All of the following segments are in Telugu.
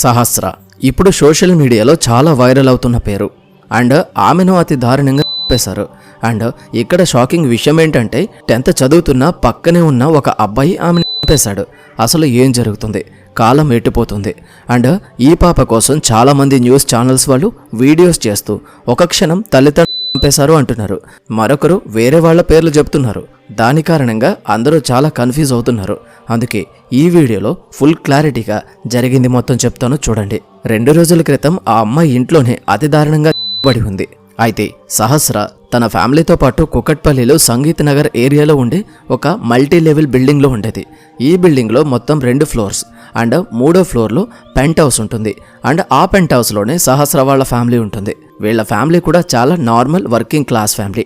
సహస్ర ఇప్పుడు సోషల్ మీడియాలో చాలా వైరల్ అవుతున్న పేరు. అండ్ ఆమెను అతి దారుణంగా చంపేశారు. అండ్ ఇక్కడ షాకింగ్ విషయం ఏంటంటే 10th చదువుతున్న పక్కనే ఉన్న ఒక అబ్బాయి ఆమెను చంపేశాడు. అసలు ఏం జరుగుతుంది? కాలం ఎట్టిపోతుంది. అండ్ ఈ పాప కోసం చాలామంది న్యూస్ ఛానల్స్ వాళ్ళు వీడియోస్ చేస్తూ ఒక క్షణం తల్లిదండ్రులు చంపేశారు అంటున్నారు, మరొకరు వేరే వాళ్ళ పేర్లు చెప్తున్నారు. దాని కారణంగా అందరూ చాలా కన్ఫ్యూజ్ అవుతున్నారు. అందుకే ఈ వీడియోలో ఫుల్ క్లారిటీగా జరిగింది మొత్తం చెప్తాను, చూడండి. 2 రోజుల క్రితం ఆ అమ్మాయి ఇంట్లోనే అతి దారుణంగా పడి ఉంది. అయితే సహస్ర తన ఫ్యామిలీతో పాటు కుకట్పల్లిలో సంగీత్ నగర్ ఏరియాలో ఉండే ఒక మల్టీ లెవెల్ బిల్డింగ్లో ఉండేది. ఈ బిల్డింగ్లో మొత్తం 2 ఫ్లోర్స్ అండ్ 3వ ఫ్లోర్లో పెంట్ హౌస్ ఉంటుంది. అండ్ ఆ పెంట్ హౌస్లోనే సహస్ర వాళ్ళ ఫ్యామిలీ ఉంటుంది. వీళ్ళ ఫ్యామిలీ కూడా చాలా నార్మల్ వర్కింగ్ క్లాస్ ఫ్యామిలీ.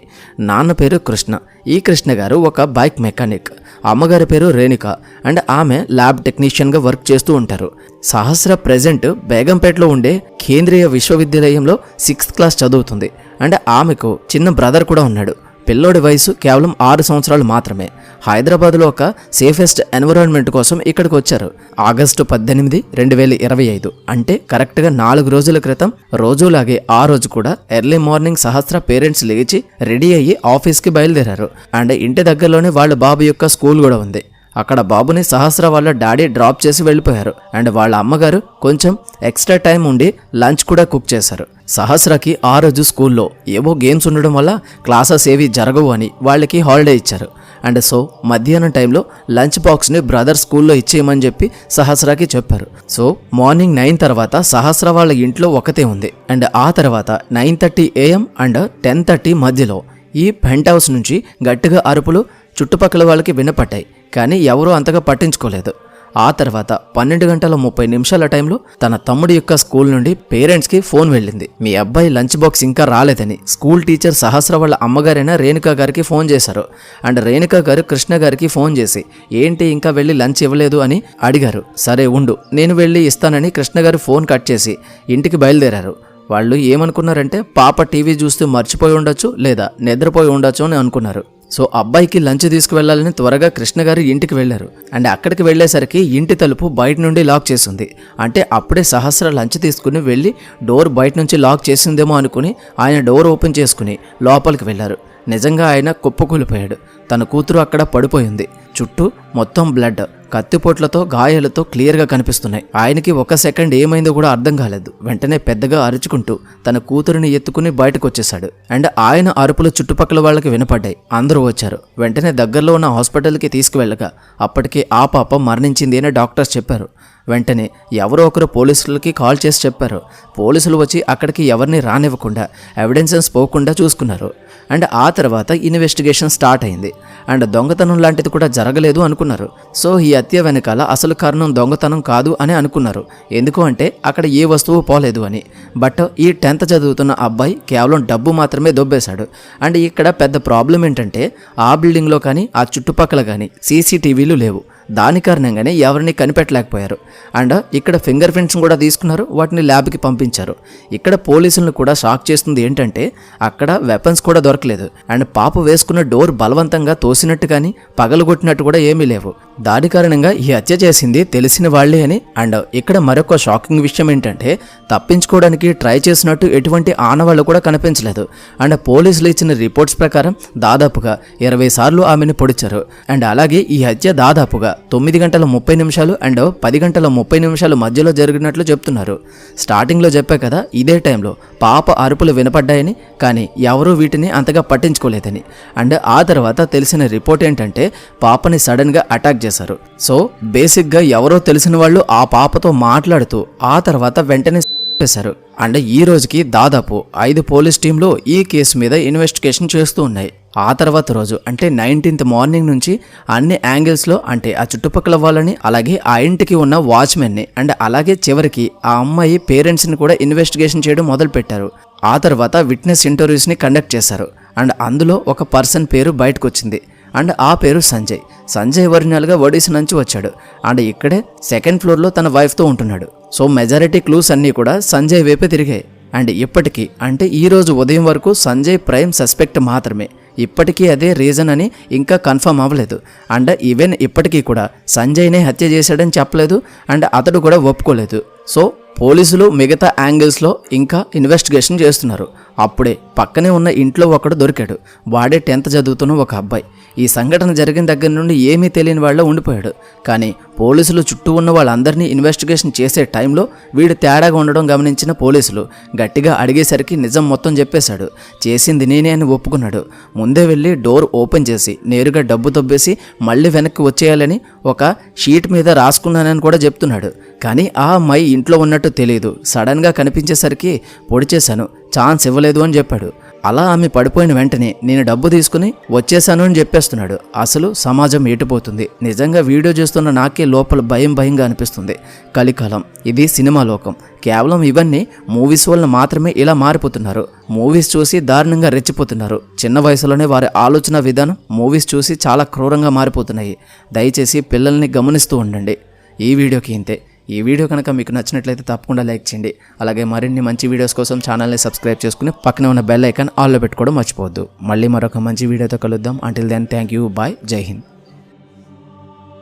నాన్న పేరు కృష్ణ. ఈ కృష్ణ గారు ఒక బైక్ మెకానిక్. అమ్మగారి పేరు రేణుక అండ్ ఆమె ల్యాబ్ టెక్నీషియన్గా వర్క్ చేస్తూ ఉంటారు. సహస్ర ప్రెజెంట్ బేగంపేటలో ఉండే కేంద్రీయ విశ్వవిద్యాలయంలో 6th క్లాస్ చదువుతుంది. అండ్ ఆమెకు చిన్న బ్రదర్ కూడా ఉన్నాడు. పిల్లోడి వయసు కేవలం 6 సంవత్సరాలు మాత్రమే. హైదరాబాద్లో ఒక సేఫెస్ట్ ఎన్విరాన్మెంట్ కోసం ఇక్కడికి వచ్చారు. ఆగస్టు 18, 2025 అంటే కరెక్ట్గా 4 రోజుల క్రితం రోజులాగే ఆ రోజు కూడా ఎర్లీ మార్నింగ్ సహస్ర పేరెంట్స్ లేచి రెడీ అయ్యి ఆఫీస్కి బయలుదేరారు. అండ్ ఇంటి దగ్గరలోనే వాళ్ళ బాబు యొక్క స్కూల్ కూడా ఉంది. అక్కడ బాబుని సహస్ర వాళ్ళ డాడీ డ్రాప్ చేసి వెళ్ళిపోయారు. అండ్ వాళ్ళ అమ్మగారు కొంచెం ఎక్స్ట్రా టైం ఉండి లంచ్ కూడా కుక్ చేశారు. సహస్రకి ఆ రోజు స్కూల్లో ఏవో గేమ్స్ ఉండడం వల్ల క్లాసెస్ ఏవి జరగవు అని వాళ్ళకి హాలిడే ఇచ్చారు. అండ్ సో మధ్యాహ్నం టైంలో లంచ్ బాక్స్ని బ్రదర్ స్కూల్లో ఇచ్చేయమని చెప్పి సహస్రకి చెప్పారు. సో మార్నింగ్ 9 తర్వాత సహస్ర వాళ్ళ ఇంట్లో ఒకతే ఉంది. అండ్ ఆ తర్వాత 9:30 AM అండ్ 10:30 మధ్యలో ఈ పెంట్ హౌస్ నుంచి గట్టిగా అరుపులు చుట్టుపక్కల వాళ్ళకి వినపడ్డాయి. కానీ ఎవరూ అంతగా పట్టించుకోలేదు. ఆ తర్వాత 12:30 టైంలో తన తమ్ముడి యొక్క స్కూల్ నుండి పేరెంట్స్కి ఫోన్ వెళ్ళింది. మీ అబ్బాయి లంచ్ బాక్స్ ఇంకా రాలేదని స్కూల్ టీచర్ సహస్ర వాళ్ళ అమ్మగారైన రేణుక గారికి ఫోన్ చేశారు. అండ్ రేణుక గారు కృష్ణ గారికి ఫోన్ చేసి ఏంటి ఇంకా వెళ్ళి లంచ్ ఇవ్వలేదు అని అడిగారు. సరే ఉండు నేను వెళ్ళి ఇస్తానని కృష్ణ గారు ఫోన్ కట్ చేసి ఇంటికి బయలుదేరారు. వాళ్ళు ఏమనుకున్నారంటే పాప టీవీ చూస్తూ మర్చిపోయి ఉండొచ్చు లేదా నిద్రపోయి ఉండొచ్చు అని అనుకున్నారు. సో అబ్బాయికి లంచ్ తీసుకువెళ్లాలని త్వరగా కృష్ణ గారు ఇంటికి వెళ్లారు. అండ్ అక్కడికి వెళ్లేసరికి ఇంటి తలుపు బయట నుండి లాక్ చేసింది. అంటే అప్పుడే సహస్ర లంచ్ తీసుకుని వెళ్ళి డోర్ బయట నుంచి లాక్ చేసిందేమో అనుకుని ఆయన డోర్ ఓపెన్ చేసుకుని లోపలికి వెళ్లారు. నిజంగా ఆయన కుప్పకూలిపోయాడు. తన కూతురు అక్కడ పడిపోయింది. చుట్టూ మొత్తం బ్లడ్, కత్తిపోట్లతో గాయాలతో క్లియర్గా కనిపిస్తున్నాయి. ఆయనకి 1 సెకండ్ ఏమైందో కూడా అర్థం కాలేదు. వెంటనే పెద్దగా అరుచుకుంటూ తన కూతురిని ఎత్తుకుని బయటకు వచ్చేశాడు. అండ్ ఆయన అరుపులు చుట్టుపక్కల వాళ్ళకి వినపడ్డాయి. అందరూ వచ్చారు. వెంటనే దగ్గరలో ఉన్న హాస్పిటల్కి తీసుకువెళ్ళగా అప్పటికే ఆ పాప మరణించింది అని డాక్టర్స్ చెప్పారు. వెంటనే ఎవరో ఒకరు పోలీసులకి కాల్ చేసి చెప్పారు. పోలీసులు వచ్చి అక్కడికి ఎవరిని రానివ్వకుండా ఎవిడెన్సెస్ పోకుండా చూసుకున్నారు. అండ్ ఆ తర్వాత ఇన్వెస్టిగేషన్ స్టార్ట్ అయింది. అండ్ దొంగతనం లాంటిది కూడా జరగలేదు అనుకున్నారు. సో ఈ హత్య వెనకాల అసలు కారణం దొంగతనం కాదు అని అనుకున్నారు. ఎందుకు అంటే అక్కడ ఏ వస్తువు పోలేదు అని. బట్ ఈ 10th చదువుతున్న అబ్బాయి కేవలం డబ్బు మాత్రమే దొబ్బేశాడు. అండ్ ఇక్కడ పెద్ద ప్రాబ్లం ఏంటంటే ఆ బిల్డింగ్లో కానీ ఆ చుట్టుపక్కల కానీ CCTVలు లేవు. దాని కారణంగానే ఎవరిని కనిపెట్టలేకపోయారు. అండ్ ఇక్కడ ఫింగర్ ప్రింట్స్ కూడా తీసుకున్నారు. వాటిని ల్యాబ్కి పంపించారు. ఇక్కడ పోలీసులను కూడా షాక్ చేస్తుంది ఏంటంటే అక్కడ వెపన్స్ కూడా దొరకలేదు. అండ్ పాప వేసుకున్న డోర్ బలవంతంగా తోసినట్టు కానీ పగలగొట్టినట్టు కూడా ఏమీ లేవు. దాని కారణంగా ఈ హత్య చేసింది తెలిసిన వాళ్లే అని. అండ్ ఇక్కడ మరొక షాకింగ్ విషయం ఏంటంటే తప్పించుకోవడానికి ట్రై చేసినట్టు ఎటువంటి ఆనవాళ్లు కూడా కనిపించలేదు. అండ్ పోలీసులు ఇచ్చిన రిపోర్ట్స్ ప్రకారం దాదాపుగా 20 సార్లు ఆమెను పొడిచారు. అండ్ అలాగే ఈ హత్య దాదాపుగా 9:30 అండ్ 10:30 మధ్యలో జరిగినట్లు చెప్తున్నారు. స్టార్టింగ్లో చెప్పా కదా ఇదే టైంలో పాప అరుపులు వినపడ్డాయని, కానీ ఎవరూ వీటిని అంతగా పట్టించుకోలేదని. అండ్ ఆ తర్వాత తెలిసిన రిపోర్ట్ ఏంటంటే పాపని సడన్గా అటాక్ చేశారు. సో బేసిక్గా ఎవరో తెలిసిన వాళ్ళు ఆ పాపతో మాట్లాడుతూ ఆ తర్వాత వెంటనే చేశారు. అండ్ ఈ రోజుకి దాదాపు 5 పోలీస్ టీంలు ఈ కేసు మీద ఇన్వెస్టిగేషన్ చేస్తూ ఉన్నాయి. ఆ తర్వాత రోజు అంటే 19th మార్నింగ్ నుంచి అన్ని యాంగిల్స్లో అంటే ఆ చుట్టుపక్కల వాళ్ళని అలాగే ఆ ఇంటికి ఉన్న వాచ్మెన్ని అండ్ అలాగే చివరికి ఆ అమ్మాయి పేరెంట్స్ని కూడా ఇన్వెస్టిగేషన్ చేయడం మొదలుపెట్టారు. ఆ తర్వాత విట్నెస్ ఇంటర్వ్యూస్ని కండక్ట్ చేశారు. అండ్ అందులో ఒక పర్సన్ పేరు బయటకు వచ్చింది. అండ్ ఆ పేరు సంజయ్. సంజయ్ ఒరిజినల్గా ఒడిశా నుంచి వచ్చాడు. అండ్ ఇక్కడే 2nd ఫ్లోర్లో తన వైఫ్తో ఉంటున్నాడు. సో మెజారిటీ క్లూస్ అన్నీ కూడా సంజయ్ వైపే తిరిగాయి. అండ్ ఇప్పటికీ అంటే ఈ రోజు ఉదయం వరకు సంజయ్ ప్రైమ్ సస్పెక్ట్ మాత్రమే. ఇప్పటికీ అదే రీజన్ అని ఇంకా కన్ఫర్మ్ అవ్వలేదు. అండ్ ఈవెన్ ఇప్పటికీ కూడా సంజయ్నే హత్య చేశాడని చెప్పలేదు అండ్ అతడు కూడా ఒప్పుకోలేదు. సో పోలీసులు మిగతా యాంగిల్స్లో ఇంకా ఇన్వెస్టిగేషన్ చేస్తున్నారు. అప్పుడే పక్కనే ఉన్న ఇంట్లో ఒకడు దొరికాడు. వాడే 10th చదువుతున్న ఒక అబ్బాయి. ఈ సంఘటన జరిగిన దగ్గర నుండి ఏమీ తెలియని వాళ్ళ ఉండిపోయాడు. కానీ పోలీసులు చుట్టూ ఉన్న వాళ్ళందరినీ ఇన్వెస్టిగేషన్ చేసే టైంలో వీడు తేడాగా ఉండడం గమనించిన పోలీసులు గట్టిగా అడిగేసరికి నిజం మొత్తం చెప్పేశాడు. చేసింది నేనే అని ఒప్పుకున్నాడు. ముందే వెళ్ళి డోర్ ఓపెన్ చేసి నేరుగా డబ్బు తవ్వేసి మళ్ళీ వెనక్కి వచ్చేయాలని ఒక షీట్ మీద రాసుకున్నానని కూడా చెప్తున్నాడు. కానీ ఆ అమ్మాయి ఇంట్లో ఉన్నట్టు తెలియదు. సడన్గా కనిపించేసరికి పొడి చేశాను, ఛాన్స్ ఇవ్వలేదు అని చెప్పాడు. అలా ఆమె పడిపోయిన వెంటనే నేను డబ్బు తీసుకుని వచ్చేసాను అని చెప్పేస్తున్నాడు. అసలు సమాజం ఎటుపోతుంది? నిజంగా వీడియో చేస్తున్న నాకే లోపల భయంగా అనిపిస్తుంది. కలికాలం, ఇది సినిమా లోకం. కేవలం ఇవన్నీ మూవీస్ వల్ల మాత్రమే ఇలా మారిపోతున్నారు. మూవీస్ చూసి దారుణంగా రెచ్చిపోతున్నారు. చిన్న వయసులోనే వారి ఆలోచన విధానం మూవీస్ చూసి చాలా క్రూరంగా మారిపోతున్నాయి. దయచేసి పిల్లల్ని గమనిస్తూ ఉండండి. ఈ వీడియోకి ఇంతే. ఈ వీడియో కనుక మీకు నచ్చినట్లయితే తప్పకుండా లైక్ చేయండి. అలాగే మరిన్ని మంచి వీడియోస్ కోసం ఛానల్ని సబ్స్క్రైబ్ చేసుకుని పక్కనే ఉన్న బెల్ ఐకాన్ ఆల్లో పెట్టుకోవడం మర్చిపోవద్దు. మళ్ళీ మరొక మంచి వీడియోతో కలుద్దాం. Until then thank you, bye, జై హింద్.